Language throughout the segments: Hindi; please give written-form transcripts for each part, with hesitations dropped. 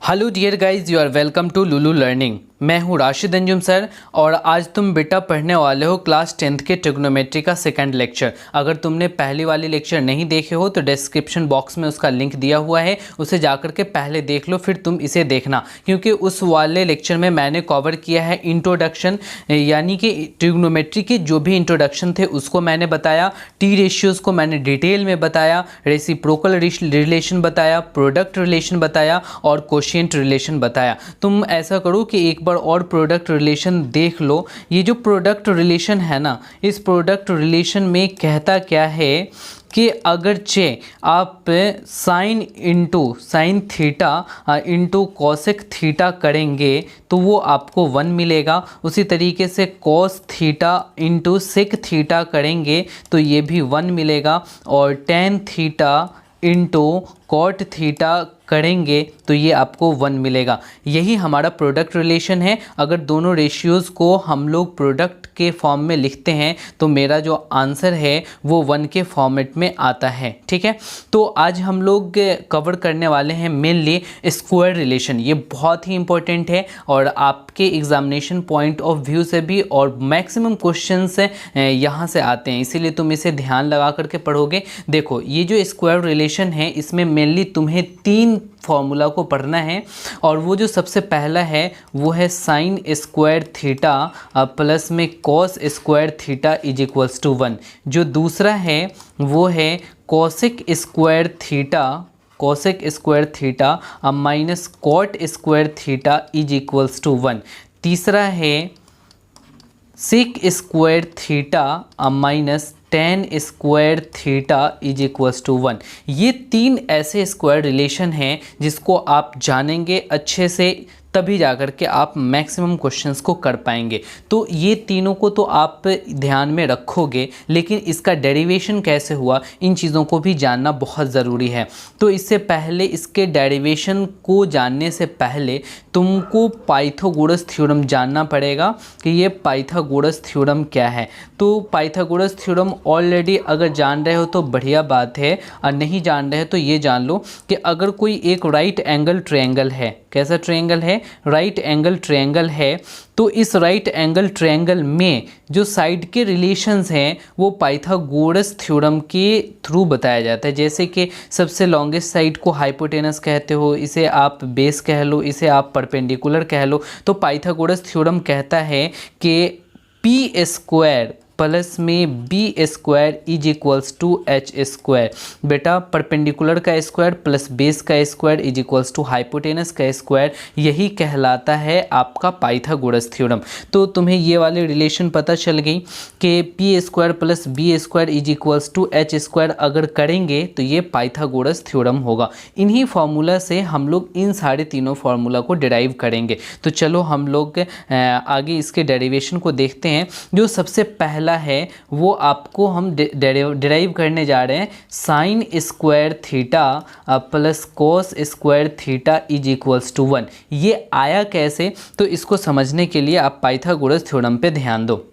Hello dear guys, you are welcome to Lulu learning. मैं हूं राशिद अंजुम सर और आज तुम बेटा पढ़ने वाले हो क्लास 10th के ट्रिग्नोमेट्री का सेकंड लेक्चर। अगर तुमने पहली वाली लेक्चर नहीं देखे हो तो डिस्क्रिप्शन बॉक्स में उसका लिंक दिया हुआ है, उसे जाकर के पहले देख लो, फिर तुम इसे देखना, क्योंकि उस वाले लेक्चर में मैंने कवर किया है इंट्रोडक्शन, यानी कि ट्रिग्नोमेट्री के जो भी इंट्रोडक्शन थे उसको मैंने बताया, टी रेशियोज़ को मैंने डिटेल में बताया, रेसिप्रोकल रिलेशन बताया, प्रोडक्ट रिलेशन बताया और कोशिएंट रिलेशन बताया। तुम ऐसा करो कि एक बार और प्रोडक्ट रिलेशन देख लो। ये जो प्रोडक्ट रिलेशन है ना, इस प्रोडक्ट रिलेशन में कहता क्या है कि अगरचे आप sine theta into cosec theta करेंगे तो वो आपको 1 मिलेगा। उसी तरीके से cos theta into sec theta करेंगे तो ये भी 1 मिलेगा, और tan theta into cot theta करेंगे तो ये आपको 1 मिलेगा। यही हमारा प्रोडक्ट रिलेशन है। अगर दोनों रेशियोज़ को हम लोग प्रोडक्ट के फॉर्म में लिखते हैं तो मेरा जो आंसर है वो 1 के फॉर्मेट में आता है। ठीक है, तो आज हम लोग कवर करने वाले हैं मेनली स्क्वायर रिलेशन। ये बहुत ही इंपॉर्टेंट है और आपके एग्जामिनेशन पॉइंट ऑफ व्यू से भी, और मैक्सिमम क्वेश्चंस यहाँ से आते हैं, इसीलिए तुम इसे ध्यान लगा करके पढ़ोगे। देखो, ये जो स्क्वायर रिलेशन है इसमें मेनली तुम्हें 3 फॉर्मूला को पढ़ना है, और वो जो सबसे पहला है वो है साइन स्क्वायर थीटा प्लस में cos square theta is equals to 1। जो दूसरा है वो है cosec square theta minus cot square theta is equals to 1। तीसरा है sec square theta minus tan square theta is equals to 1। ये 3 ऐसे स्क्वायर रिलेशन हैं जिसको आप जानेंगे अच्छे से, तभी जाकर के आप मैक्सिमम क्वेश्चंस को कर पाएंगे। तो ये तीनों को तो आप ध्यान में रखोगे, लेकिन इसका डेरिवेशन कैसे हुआ इन चीज़ों को भी जानना बहुत ज़रूरी है। तो इससे पहले, इसके डेरिवेशन को जानने से पहले तुमको पाइथागोरस थ्योरम जानना पड़ेगा कि ये पाइथागोरस थ्योरम क्या है। तो पाइथागोरस थ्योरम ऑलरेडी अगर जान रहे हो तो बढ़िया बात है, और नहीं जान रहे हो तो ये जान लो कि अगर कोई एक राइट एंगल ट्रायंगल है, कैसा ट्रायंगल है, राइट एंगल ट्रायंगल है, तो इस राइट एंगल ट्रायंगल में जो साइड के रिलेशंस हैं वो पाइथागोरस थ्योरम के थ्रू बताया जाता है। जैसे कि सबसे लॉन्गेस्ट साइड को हाइपोटेनस कहते हो, इसे आप बेस कह लो, इसे आप परपेंडिकुलर कह लो। तो पाइथागोरस थ्योरम कहता है कि पी स्क्वायर प्लस में B square is equals to H square. बेटा, परपेंडिकुलर का स्क्वायर प्लस बेस का square is equals to hypotenuse का स्क्वायर, यही कहलाता है आपका पाइथागोरस थ्योरम। तो तुम्हें ये वाले रिलेशन पता चल गई कि P square plus B square is equals to H square अगर करेंगे तो ये पाइथागोरस थ्योरम होगा। इन्हीं फार्मूला से हम लोग इन साढ़े तीनों फार्मूला को डिराइव करेंगे। तो चलो हम लोग आगे इसके डेरिवेशन को देखते हैं। जो सबसे पहला है वो आपको हम डिराइव करने जा रहे हैं, sine square theta plus cos square theta is equals to 1। ये आया कैसे, तो इसको समझने के लिए आप पाइथागोरस थ्योरम पे ध्यान दो।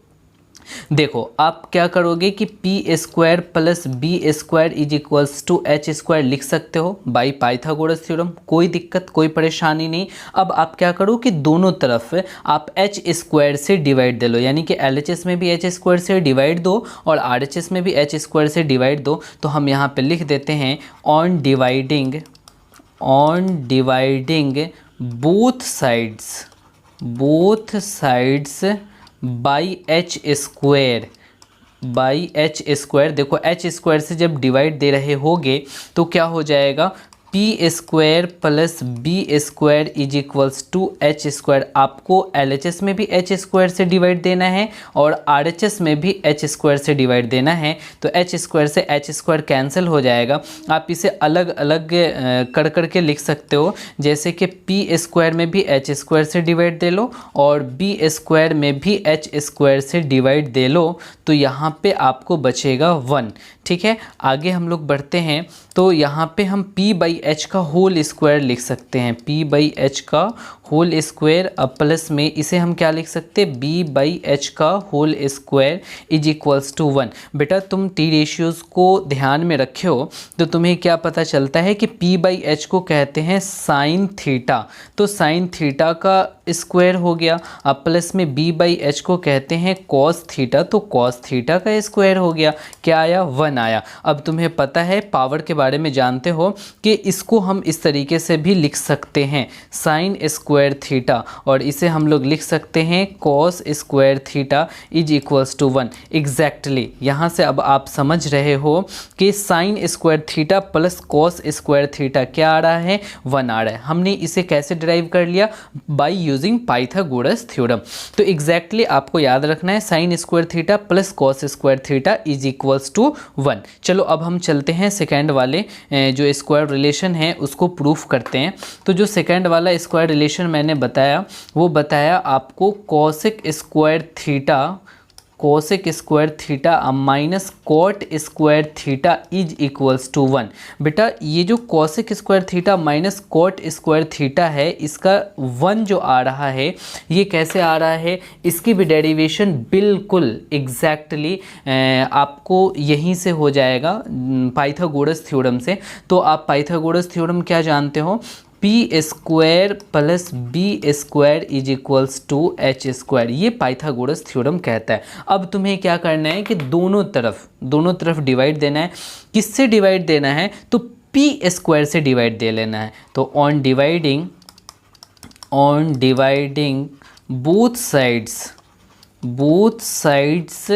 देखो, आप क्या करोगे कि P square plus B square is equals to H square लिख सकते हो बाई पाइथागोरस थ्योरम, कोई दिक्कत, कोई परेशानी नहीं। अब आप क्या करो कि दोनों तरफ आप एच स्क्वायर से डिवाइड दे लो, यानी कि एलएचएस में भी एच स्क्वायर से डिवाइड दो और आरएचएस में भी एच स्क्वायर से डिवाइड दो। तो हम यहाँ पे लिख देते हैं on dividing both sides by H square. देखो, एच स्क्वायर से जब डिवाइड दे रहे होगे तो क्या हो जाएगा, P square plus B square is equals to H square. आपको एलएचएस में भी एच स्क्वायर से डिवाइड देना है और आरएचएस में भी एच स्क्वायर से डिवाइड देना है। तो एच स्क्वायर से एच स्क्वायर कैंसिल हो जाएगा। आप इसे अलग अलग कर करके लिख सकते हो, जैसे कि पी स्क्वायर में भी एच स्क्वायर से डिवाइड दे लो और बी स्क्वायर में भी एच स्क्वायर से डिवाइड दे लो, तो यहाँ पे आपको बचेगा 1। ठीक है, आगे हम लोग बढ़ते हैं। तो यहाँ पे हम p बाई एच का होल स्क्वायर लिख सकते हैं, p बाई एच का होल स्क्वायर प्लस में इसे हम क्या लिख सकते हैं, बी बाई एच का whole square is equals to 1। बेटा तुम टी रेशियोज़ को ध्यान में रखे हो तो तुम्हें क्या पता चलता है कि पी बाई एच को कहते हैं साइन थीटा, तो साइन थीटा का स्क्वायर हो गया। अब प्लस में बी बाई एच को कहते हैं कॉस थीटा, तो कॉस थीटा का स्क्वायर हो गया। क्या आया, 1 आया। अब तुम्हें पता है, पावर के बारे में जानते हो कि इसको हम इस तरीके से भी लिख सकते हैं, साइन स्क्वायर थीटा, और इसे हम लोग लिख सकते हैं cos square theta is equals to 1। Exactly यहाँ से अब आप समझ रहे हो कि sine square theta plus cos square theta क्या आ रहा है, 1 आ रहा है। हमने इसे कैसे डिराइव कर लिया, बाय यूजिंग पाइथागोरस थ्योरम। तो एग्जैक्टली आपको याद रखना है sine square theta plus cos square theta is equals to 1। चलो अब हम चलते हैं सेकेंड वाले जो स्क्वायर रिलेशन है उसको प्रूफ करते हैं। तो जो सेकेंड वाला स्क्वायर रिलेशन मैंने बताया वो बताया आपको cosec square theta minus cot square theta is equals to 1। बेटा ये जो cosec square theta minus cot square theta है इसका 1 जो आ रहा है ये कैसे आ रहा है, इसकी भी डेरिवेशन बिल्कुल एग्जैक्टली आपको यहीं से हो जाएगा पाइथागोरस थ्योरम से। तो आप पाइथागोरस थ्योरम क्या जानते हो, P square plus B square is equals to H square, ये पाइथागोरस थ्योरम कहता है। अब तुम्हें क्या करना है कि दोनों तरफ डिवाइड देना है। किससे डिवाइड देना है, तो पी स्क्वायर से डिवाइड दे लेना है। तो on dividing both sides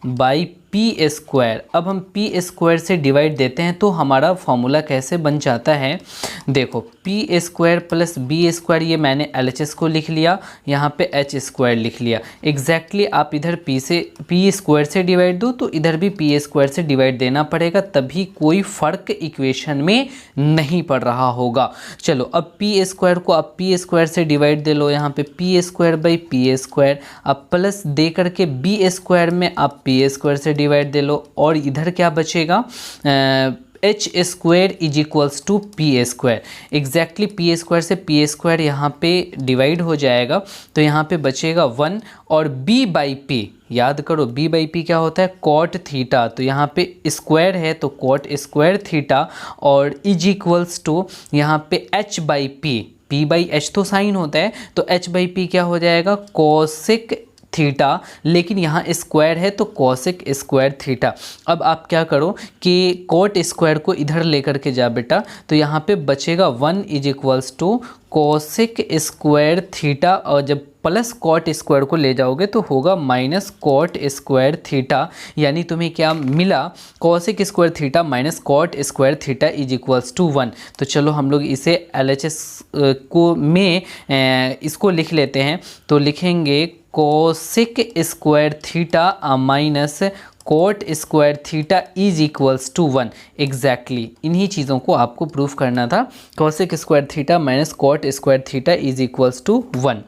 by P square. अब हम पी स्क्वायर से डिवाइड देते हैं तो हमारा फॉर्मूला कैसे बन जाता है, देखो P square plus B square, ये मैंने LHS को लिख लिया, यहाँ पे एच स्क्वायर लिख लिया। एग्जैक्टली आप इधर पी स्क्वायर से डिवाइड दो तो इधर भी पी स्क्वायर से डिवाइड देना पड़ेगा, तभी कोई फ़र्क इक्वेशन में नहीं पड़ रहा होगा। चलो अब पी स्क्वायर को आप पी स्क्वायर से डिवाइड दे लो, यहाँ पे P square by P square, अब प्लस दे करके बी स्क्वायर में आप पी स्क्वायर से डिवाइड दे लो, और इधर क्या बचेगा, H square is equals to P square. Exactly P square से पी स्क्वायर यहाँ पे डिवाइड हो जाएगा तो यहाँ पे बचेगा 1, और b बाई पी याद करो, b बाई पी क्या होता है, कॉट थीटा, तो यहाँ पे स्क्वायर है तो कॉट स्क्वायर थीटा, और इज इक्वल्स टू यहाँ पे h by P, p by H तो साइन होता है तो h बाई पी क्या हो जाएगा, कोसेक थीटा, लेकिन यहाँ स्क्वायर है तो कोसेक स्क्वायर थीटा। अब आप क्या करो कि कॉट स्क्वायर को इधर लेकर के जा बेटा, तो यहाँ पे बचेगा 1 is equals to cosec square theta, और जब प्लस कॉट स्क्वायर को ले जाओगे तो होगा माइनस कॉट स्क्वायर थीटा, यानी तुम्हें क्या मिला, cosec square theta minus cot square theta is equals to 1। तो चलो हम लोग इसे LHS को में इसको लिख लेते हैं, तो लिखेंगे cosec square theta minus cot square theta is equals to 1। Exactly इन्हीं चीज़ों को आपको प्रूफ करना था, cosec square theta minus cot square theta is equals to 1।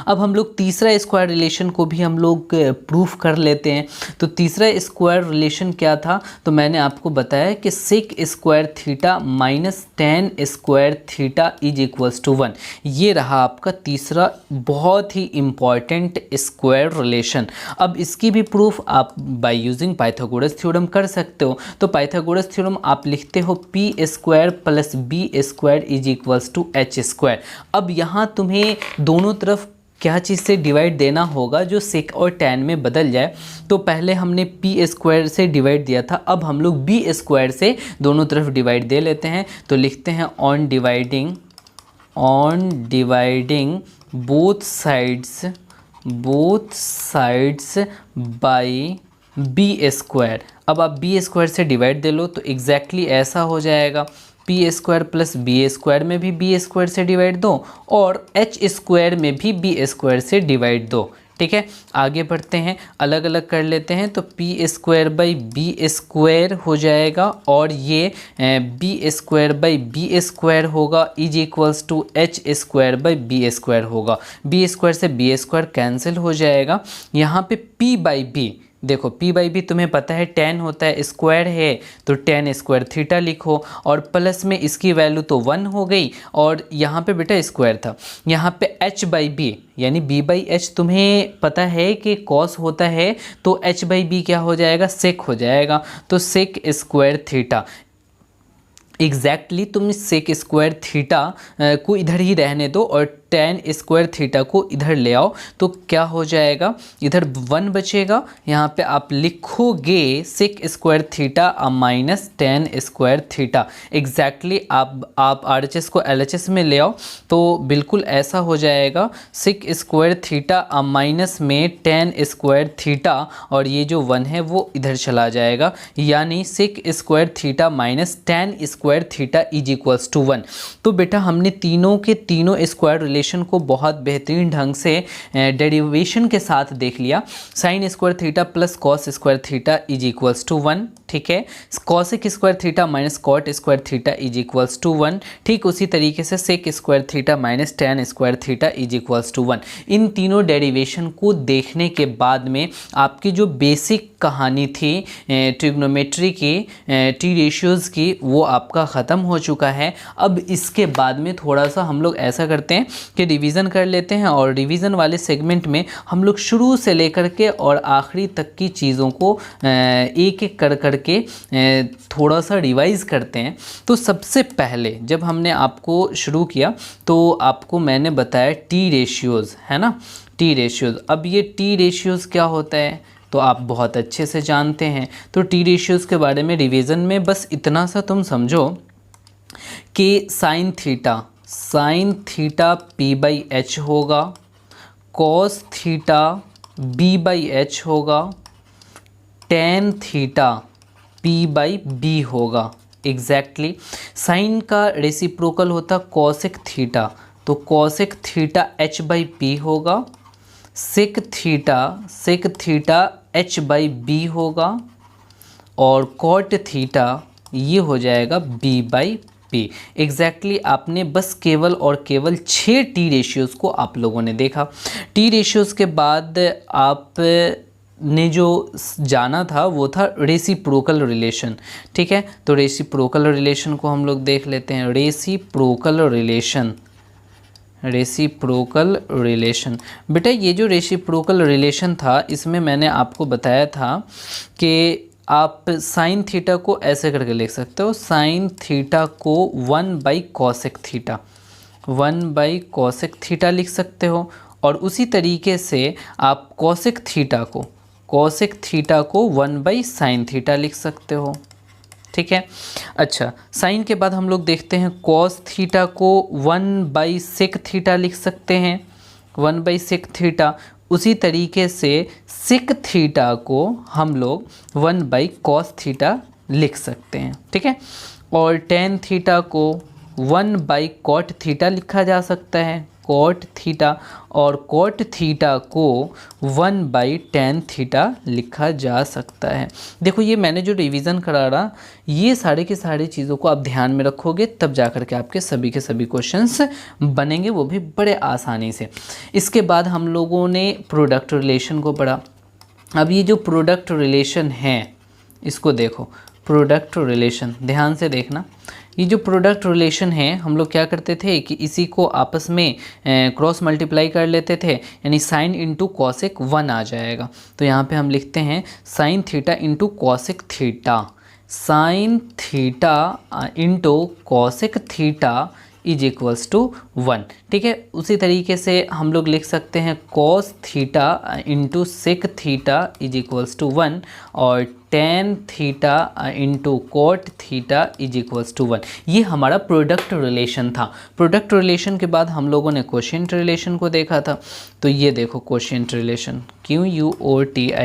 अब हम लोग तीसरा स्क्वायर रिलेशन को भी हम लोग प्रूफ कर लेते हैं। तो तीसरा स्क्वायर रिलेशन क्या था, तो मैंने आपको बताया कि sec square theta minus tan square theta is equals to 1। ये रहा आपका तीसरा बहुत ही इम्पॉर्टेंट स्क्वायर रिलेशन। अब इसकी भी प्रूफ आप बाय यूजिंग पाइथागोरस थ्योरम कर सकते हो। तो पाइथागोरस थ्योरम आप लिखते हो P square plus B square is equals to H square. अब यहाँ तुम्हें दोनों तरफ क्या चीज़ से डिवाइड देना होगा जो सेक और टैन में बदल जाए। तो पहले हमने पी स्क्वायर से डिवाइड दिया था, अब हम लोग बी स्क्वायर से दोनों तरफ डिवाइड दे लेते हैं। तो लिखते हैं on dividing both sides by B square. अब आप बी स्क्वायर से डिवाइड दे लो तो एग्जैक्टली ऐसा हो जाएगा, P square plus B square में भी बी स्क्वायर से डिवाइड दो और एच स्क्वायर में भी बी स्क्वायर से डिवाइड दो। ठीक है, आगे बढ़ते हैं, अलग अलग कर लेते हैं। तो p square by B square हो जाएगा और ये b square by B square होगा is equals to H square by B square होगा। बी स्क्वायर से बी स्क्वायर कैंसिल हो जाएगा। यहाँ पे पी बाई बी देखो p बाई बी तुम्हें पता है tan होता है, स्क्वायर है तो tan स्क्वायर थीटा लिखो, और प्लस में इसकी वैल्यू तो 1 हो गई, और यहाँ पे बेटा स्क्वायर था, यहाँ पे h बाई बी यानी b बाई एच तुम्हें पता है कि cos होता है, तो h बाई बी क्या हो जाएगा, सेक हो जाएगा, तो सेक स्क्वायर थीटा। एग्जैक्टली तुम सेक स्क्वायर थीटा को इधर ही रहने दो और tan स्क्वायर थीटा को इधर ले आओ, तो क्या हो जाएगा, इधर 1 बचेगा, यहाँ पे आप लिखोगे sec square theta minus tan square theta. Exactly आप RHS को LHS में ले आओ तो बिल्कुल ऐसा हो जाएगा, सेक स्क्वायर थीटा माइनस में tan स्क्वायर थीटा, और ये जो 1 है वो इधर चला जाएगा, यानी sec square theta minus tan square theta is equals to 1। तो बेटा हमने तीनों के तीनों स्क्वायर रिलेशन को बहुत बेहतरीन ढंग से डेरिवेशन के साथ देख लिया। Sine square theta plus cos square theta is equals to 1, ठीक है। Cosec square theta minus cot square theta is equals to 1, ठीक उसी तरीके से sec square theta minus tan square theta is equals to 1। इन तीनों डेरिवेशन को देखने के बाद में आपकी जो बेसिक कहानी थी ट्रिग्नोमेट्री की टी रेशियोज़ की, वो आपका ख़त्म हो चुका है। अब इसके बाद में थोड़ा सा हम लोग ऐसा करते हैं कि रिवीजन कर लेते हैं, और रिवीजन वाले सेगमेंट में हम लोग शुरू से लेकर के और आखिरी तक की चीज़ों को एक एक कर करके थोड़ा सा रिवाइज करते हैं। तो सबसे पहले जब हमने आपको शुरू किया तो आपको मैंने बताया टी रेशियोज़, है ना, टी रेशियोज़। अब ये टी रेशियोज़ क्या होता है तो आप बहुत अच्छे से जानते हैं। तो टी रेशियोज़ के बारे में रिवीजन में बस इतना सा तुम समझो कि sine theta p by h होगा, cos theta b by h होगा, tan theta p by b होगा। एग्जैक्टली साइन का रेसिप्रोकल होता कॉसेक थीटा, तो cosec theta h by p होगा, sec theta h by b होगा, और कॉट थीटा ये हो जाएगा बी बाई पी। एग्जैक्टली आपने बस केवल और केवल 6 टी रेशियोज़ को आप लोगों ने देखा। टी रेशियोज़ के बाद आप ने जो जाना था वो था रेसिप्रोकल रिलेशन, ठीक है। तो रेसिप्रोकल रिलेशन को हम लोग देख लेते हैं। रेसिप्रोकल रिलेशन बेटा, ये जो रेसिप्रोकल रिलेशन था इसमें मैंने आपको बताया था कि आप साइन थीटा को ऐसे करके लिख सकते हो, साइन थीटा को 1 बाई कॉसेक थीटा लिख सकते हो, और उसी तरीके से आप कॉसेक थीटा को 1 बाई साइन थीटा लिख सकते हो, ठीक है। अच्छा, साइन के बाद हम लोग देखते हैं कॉस थीटा को 1 बाई सेक थीटा लिख सकते हैं, 1 बाई सेक थीटा। उसी तरीके से सेक थीटा को हम लोग 1 बाई कॉस थीटा लिख सकते हैं, ठीक है। और टेन थीटा को 1 बाई कॉट थीटा लिखा जा सकता है, कॉट थीटा, और कॉट थीटा को 1 बाई टेन थीटा लिखा जा सकता है। देखो ये मैंने जो रिवीजन करा रहा, ये सारे के सारे चीज़ों को आप ध्यान में रखोगे तब जा कर के आपके सभी के सभी क्वेश्चंस बनेंगे, वो भी बड़े आसानी से। इसके बाद हम लोगों ने प्रोडक्ट रिलेशन को पढ़ा। अब ये जो प्रोडक्ट रिलेशन है इसको देखो, प्रोडक्ट रिलेशन ध्यान से देखना। ये जो प्रोडक्ट रिलेशन है हम लोग क्या करते थे कि इसी को आपस में क्रॉस मल्टीप्लाई कर लेते थे, यानी साइन इंटू कॉसेक 1 आ जाएगा। तो यहाँ पे हम लिखते हैं sine theta into cosec theta, sine theta into cosec theta is equals to 1, ठीक है। उसी तरीके से हम लोग लिख सकते हैं cos theta into sec theta is equals to 1, और tan theta into cot theta is equals to 1। ये हमारा प्रोडक्ट रिलेशन था। प्रोडक्ट रिलेशन के बाद हम लोगों ने क्वोशिएंट रिलेशन को देखा था। तो ये देखो quotient relation, QUOTIENT,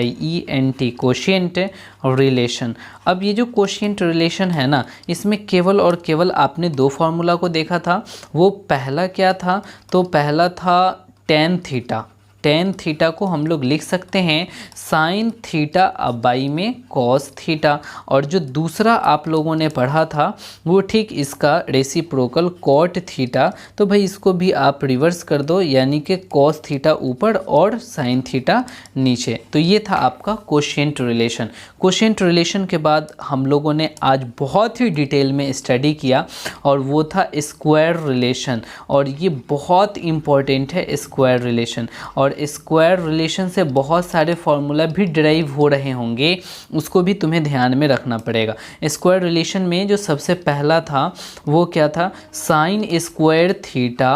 quotient relation. अब ये जो क्वोशिएंट रिलेशन है ना, इसमें केवल और केवल आपने 2 फार्मूला को देखा था। वो पहला क्या था, तो पहला था टेन थीटा, टेन थीटा को हम लोग लिख सकते हैं साइन थीटा बाई में कॉस थीटा। और जो दूसरा आप लोगों ने पढ़ा था वो ठीक इसका रेसिप्रोकल कॉट थीटा। तो भाई इसको भी आप रिवर्स कर दो, यानी कि कॉस थीटा ऊपर और साइन थीटा नीचे। तो ये था आपका कोशेंट रिलेशन। कोशेंट रिलेशन के बाद हम लोगों ने आज बहुत ही डिटेल में स्टडी किया और वो था स्क्वायर रिलेशन। और ये बहुत इम्पॉर्टेंट है स्क्वायर रिलेशन। और स्क्वायर रिलेशन से बहुत सारे फॉर्मूला भी डिराइव हो रहे होंगे, उसको भी तुम्हें ध्यान में रखना पड़ेगा। स्क्वायर रिलेशन में जो सबसे पहला था वो क्या था, साइन स्क्वायर थीटा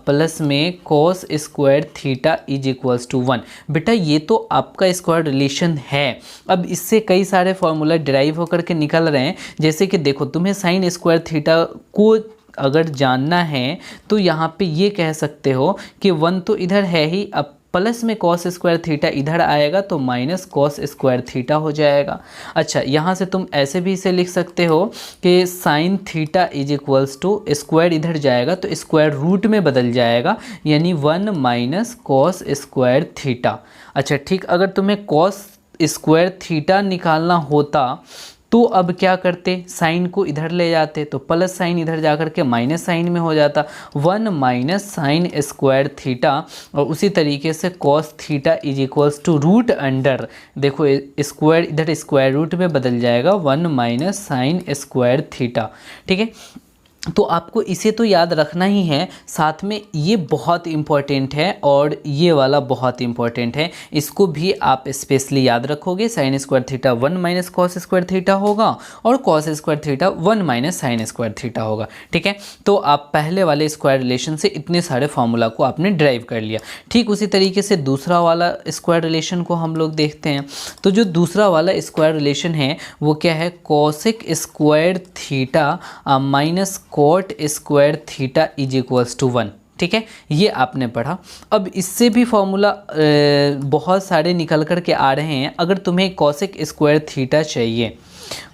प्लस में cos square theta is equals to 1। बेटा ये तो आपका स्क्वायर रिलेशन है। अब इससे कई सारे फॉर्मूला डिराइव होकर के निकल रहे हैं। जैसे कि देखो, तुम्हें साइन स्क्वायर थीटा को अगर जानना है तो यहाँ पे ये कह सकते हो कि 1 तो इधर है ही, अब प्लस में कॉस स्क्वायर थीटा इधर आएगा तो माइनस कॉस स्क्वायर थीटा हो जाएगा। अच्छा, यहाँ से तुम ऐसे भी इसे लिख सकते हो कि sine theta is equals to square इधर जाएगा तो स्क्वायर रूट में बदल जाएगा, यानी 1 माइनस कॉस स्क्वायर थीटा। अच्छा ठीक, अगर तुम्हें कॉस स्क्वायर थीटा निकालना होता तो अब क्या करते, साइन को इधर ले जाते तो प्लस साइन इधर जा कर के माइनस साइन में हो जाता, 1 माइनस साइन स्क्वायर थीटा। और उसी तरीके से cos theta is equals to root under, देखो स्क्वायर इधर स्क्वायर रूट में बदल जाएगा, 1 माइनस साइन स्क्वायर थीटा। ठीक है, तो आपको इसे तो याद रखना ही है, साथ में ये बहुत इम्पॉर्टेंट है और ये वाला बहुत इम्पॉर्टेंट है, इसको भी आप स्पेशली याद रखोगे। Sign square theta 1 minus cos square theta होगा और cos square theta 1 minus sine square theta होगा। ठीक है, तो आप पहले वाले स्क्वायर रिलेशन से इतने सारे फॉर्मूला को आपने ड्राइव कर लिया। ठीक उसी तरीके से दूसरा वाला स्क्वायर रिलेशन को हम लोग देखते हैं। तो जो दूसरा वाला स्क्वायर रिलेशन है वो क्या है, cosec square theta minus cot square theta is equals to 1। ठीक है, ये आपने पढ़ा। अब इससे भी फॉर्मूला बहुत सारे निकल कर के आ रहे हैं। अगर तुम्हें कॉसेक स्क्वायर थीटा चाहिए,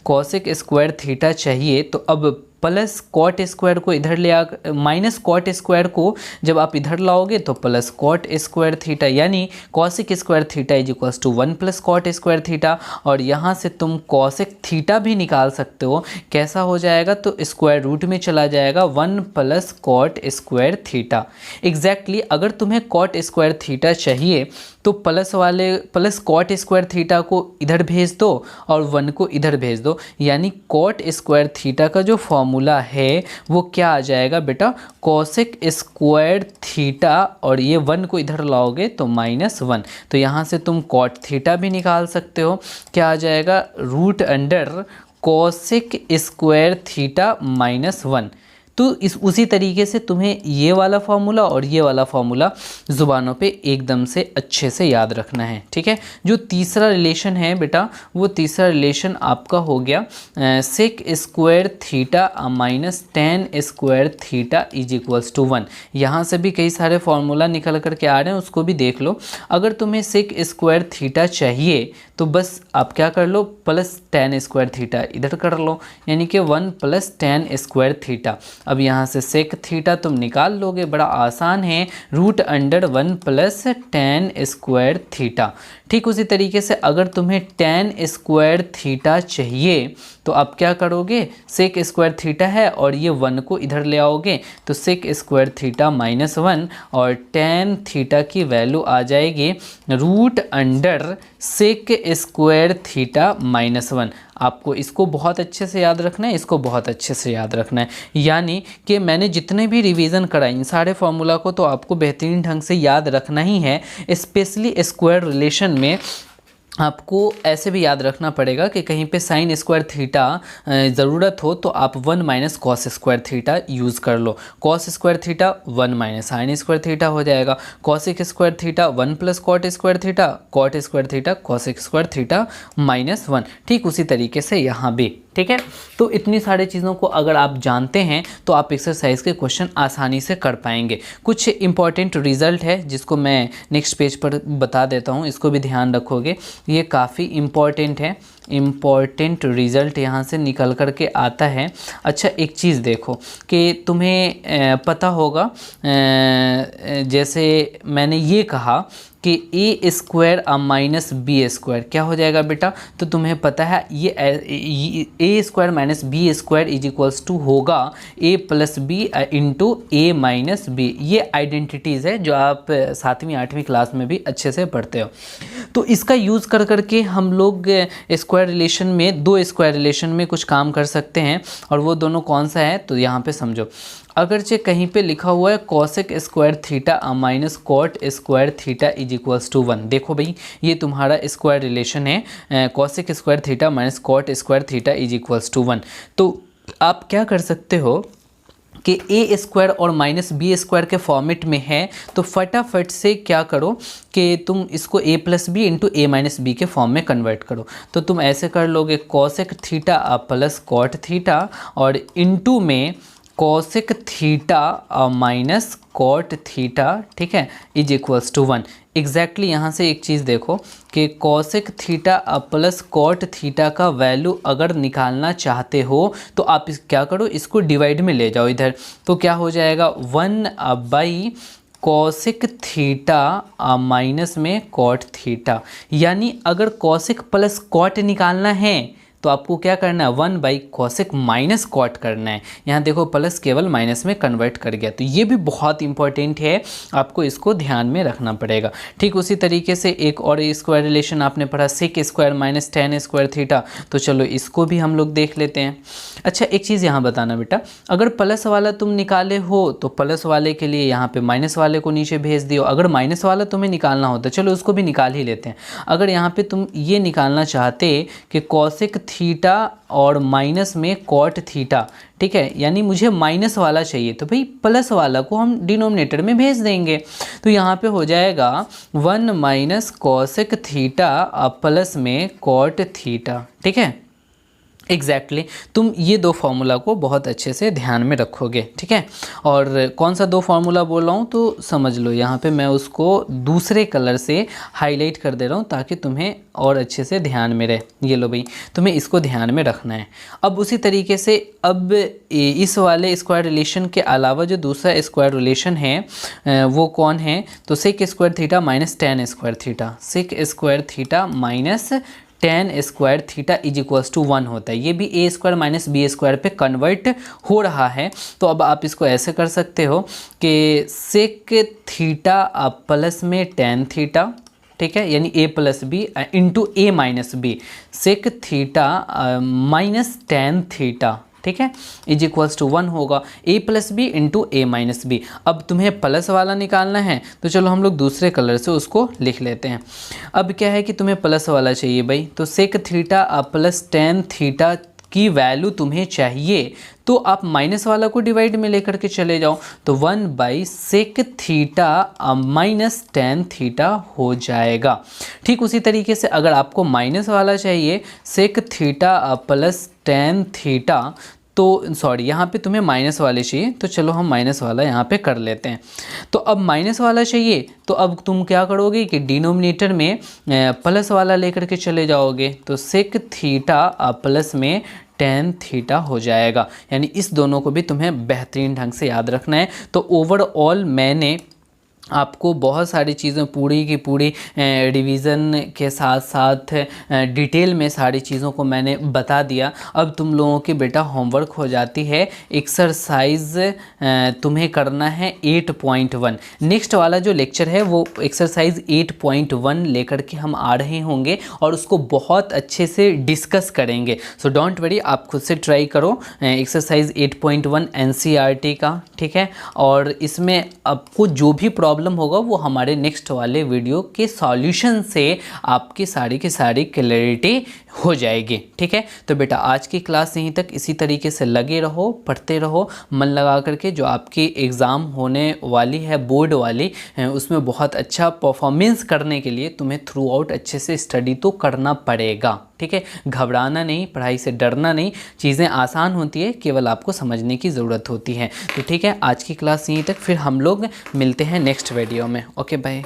कॉसेक स्क्वायर थीटा चाहिए तो अब प्लस कॉट स्क्वायर को इधर ले आ, माइनस कॉट स्क्वायर को जब आप इधर लाओगे तो प्लस कॉट स्क्वायर थीटा, यानी cosec square theta is equals to 1 plus cot square theta. और यहाँ से तुम कॉसेक थीटा भी निकाल सकते हो, कैसा हो जाएगा, तो स्क्वायर रूट में चला जाएगा, 1 plus cot square theta. Exactly अगर तुम्हें कॉट स्क्वायर थीटा चाहिए तो प्लस कॉट स्क्वायर थीटा को इधर भेज दो और 1 को इधर भेज दो, यानी कॉट स्क्वायर थीटा का जो फॉर्मूला है वो क्या आ जाएगा बेटा, कॉसेक स्क्वायर थीटा, और ये 1 को इधर लाओगे तो -1। तो यहाँ से तुम कॉट थीटा भी निकाल सकते हो, क्या आ जाएगा, root under cosec square theta -1। तो इस उसी तरीके से तुम्हें ये वाला फार्मूला और ये वाला फार्मूला ज़ुबानों पे एकदम से अच्छे से याद रखना है। ठीक है, जो तीसरा रिलेशन है बेटा, वो तीसरा रिलेशन आपका हो गया sec square theta minus tan square theta is equals to 1। यहाँ से भी कई सारे फार्मूला निकल कर के आ रहे हैं, उसको भी देख लो। अगर तुम्हें सेक स्क्वायर थीटा चाहिए तो बस आप क्या कर लो, प्लस टेन स्क्वायर थीटा इधर कर लो, यानी कि 1 प्लस टेन स्क्वायर थीटा। अब यहाँ से सेक थीटा तुम निकाल लोगे, बड़ा आसान है, root under 1 plus tan square theta. ठीक उसी तरीके से अगर तुम्हें टेन स्क्वायर थीटा चाहिए तो आप क्या करोगे, सेक स्क्वायर थीटा है और ये 1 को इधर ले आओगे तो सेक स्क्वायर थीटा -1 और टेन थीटा की वैल्यू आ जाएगी root under sec square theta -1। आपको इसको बहुत अच्छे से याद रखना है, इसको बहुत अच्छे से याद रखना है। यानी कि मैंने जितने भी रिवीजन कराए इन सारे फार्मूला को तो आपको बेहतरीन ढंग से याद रखना ही है। स्पेशली स्क्वायर रिलेशन में आपको ऐसे भी याद रखना पड़ेगा कि कहीं पे साइन स्क्वायर थीटा ज़रूरत हो तो आप 1 minus cos square theta use कर लो। Cos square theta 1 minus sine square theta हो जाएगा, cosec square theta 1 plus cot square theta, cot square theta cosec square theta -1। ठीक उसी तरीके से यहाँ भी। ठीक है, तो इतनी सारी चीज़ों को अगर आप जानते हैं तो आप एक्सरसाइज के क्वेश्चन आसानी से कर पाएंगे। कुछ इंपॉर्टेंट रिजल्ट है जिसको मैं नेक्स्ट पेज पर बता देता हूँ, इसको भी ध्यान रखोगे, ये काफ़ी इम्पॉर्टेंट है। इम्पॉर्टेंट रिज़ल्ट यहाँ से निकल कर के आता है। अच्छा एक चीज़ देखो कि तुम्हें पता होगा, जैसे मैंने ये कहा कि ए स्क्वायर माइनस बी स्क्वायर क्या हो जाएगा बेटा, तो तुम्हें पता है ये a square minus B square is equals to होगा ए प्लस बी इंटू ए माइनस बी। ये आइडेंटिटीज़ है जो आप 7वीं 8वीं क्लास में भी अच्छे से पढ़ते हो। तो इसका यूज़ कर करके हम लोग स्क्वायर रिलेशन में, दो स्क्वायर रिलेशन में कुछ काम कर सकते हैं, और वो दोनों कौन सा है तो यहाँ पे समझो। अगरचे कहीं पे लिखा हुआ है cosec square theta minus cot square theta is equals to 1, देखो भाई ये तुम्हारा स्क्वायर रिलेशन है, cosec square theta minus cot square theta is equals to 1। तो आप क्या कर सकते हो कि ए स्क्वायर और माइनस बी स्क्वायर के फॉर्मेट में है, तो फटाफट से क्या करो कि तुम इसको A plus B into A minus B के फॉर्म में कन्वर्ट करो। तो तुम ऐसे कर लोगे cosec theta plus cot theta और इंटू में cosec theta minus cot theta, ठीक है, इज इक्वल्स टू 1। एग्जैक्टली यहाँ से एक चीज़ देखो कि cosec theta plus cot theta का वैल्यू अगर निकालना चाहते हो तो आप क्या करो, इसको डिवाइड में ले जाओ इधर, तो क्या हो जाएगा 1 कॉसेक थीटा माइनस में कॉट थीटा। यानी अगर कॉसेक प्लस कॉट निकालना है तो आपको क्या करना है 1 कॉसेक माइनस कॉट करना है। यहाँ देखो प्लस केवल माइनस में कन्वर्ट कर गया, तो ये भी बहुत इंपॉर्टेंट है, आपको इसको ध्यान में रखना पड़ेगा। ठीक उसी तरीके से एक और स्क्वायर रिलेशन आपने पढ़ा sec square minus tan square theta, तो चलो इसको भी हम लोग देख लेते हैं। अच्छा एक चीज़ यहाँ बताना बेटा, अगर प्लस वाला तुम निकाले हो तो प्लस वाले के लिए यहाँ पे माइनस वाले को नीचे भेज दियो, अगर माइनस वाला तुम्हें निकालना होता चलो उसको भी निकाल ही लेते हैं। अगर यहाँ पे तुम ये निकालना चाहते कि कॉसेक थीटा और माइनस में कॉट थीटा, ठीक है, यानी मुझे माइनस वाला चाहिए, तो भाई प्लस वाला को हम डिनोमिनेटर में भेज देंगे। तो यहाँ पे हो जाएगा 1 माइनस कॉसेक थीटा प्लस में कॉट थीटा, ठीक है। एग्जैक्टली तुम ये दो फार्मूला को बहुत अच्छे से ध्यान में रखोगे, ठीक है। और कौन सा दो फार्मूला बोल रहा हूँ तो समझ लो, यहाँ पे मैं उसको दूसरे कलर से हाईलाइट कर दे रहा हूँ ताकि तुम्हें और अच्छे से ध्यान में रहे। ये लो भाई, तुम्हें इसको ध्यान में रखना है। अब उसी तरीके से अब इस वाले स्क्वायर रिलेशन के अलावा जो दूसरा स्क्वायर रिलेशन है वो कौन है, तो sec square theta minus tan square theta, sec square theta minus tan square theta is equals to 1 होता है। ये भी A square minus B square पे कन्वर्ट हो रहा है। तो अब आप इसको ऐसे कर सकते हो कि सेक थीटा प्लस में टेन थीटा, ठीक है, यानी A plus B into A minus B, sec theta minus tan theta, ठीक है, इज इक्वल्स टू 1 होगा ए प्लस बी इंटू ए माइनस बी। अब तुम्हें प्लस वाला निकालना है तो चलो हम लोग दूसरे कलर से उसको लिख लेते हैं। अब क्या है कि तुम्हें प्लस वाला चाहिए भाई, तो sec theta plus tan theta की वैल्यू तुम्हें चाहिए, तो आप माइनस वाला को डिवाइड में लेकर के चले जाओ, तो 1 sec theta minus tan theta हो जाएगा। ठीक उसी तरीके से अगर आपको माइनस वाला चाहिए sec theta plus tan theta, तो सॉरी यहाँ पे तुम्हें माइनस वाले चाहिए, तो चलो हम माइनस वाला यहाँ पे कर लेते हैं। तो अब माइनस वाला चाहिए तो अब तुम क्या करोगे कि डिनोमिनेटर में प्लस वाला लेकर के चले जाओगे, तो सेक थीटा प्लस में टेन थीटा हो जाएगा। यानी इस दोनों को भी तुम्हें बेहतरीन ढंग से याद रखना है। तो ओवरऑल मैंने आपको बहुत सारी चीज़ें पूरी की पूरी रिवीज़न के साथ साथ डिटेल में सारी चीज़ों को मैंने बता दिया। अब तुम लोगों की बेटा होमवर्क हो जाती है, एक्सरसाइज तुम्हें करना है 8.1। नेक्स्ट वाला जो लेक्चर है वो एक्सरसाइज 8.1 लेकर के हम आ रहे होंगे और उसको बहुत अच्छे से डिस्कस करेंगे। सो डोंट वरी, आप खुद से ट्राई करो एक्सरसाइज 8.1 NCERT का, ठीक है। और इसमें आपको जो भी प्रॉब्लम होगा वो हमारे नेक्स्ट वाले वीडियो के सॉल्यूशन से आपकी सारी की सारी क्लैरिटी हो जाएगी, ठीक है। तो बेटा आज की क्लास यहीं तक, इसी तरीके से लगे रहो, पढ़ते रहो, मन लगा करके। जो आपकी एग्ज़ाम होने वाली है बोर्ड वाली, उसमें बहुत अच्छा परफॉर्मेंस करने के लिए तुम्हें थ्रू आउट अच्छे से स्टडी तो करना पड़ेगा, ठीक है। घबराना नहीं, पढ़ाई से डरना नहीं, चीज़ें आसान होती है, केवल आपको समझने की ज़रूरत होती है। तो ठीक है, आज की क्लास यहीं तक, फिर हम लोग मिलते हैं नेक्स्ट वीडियो में। Okay bye.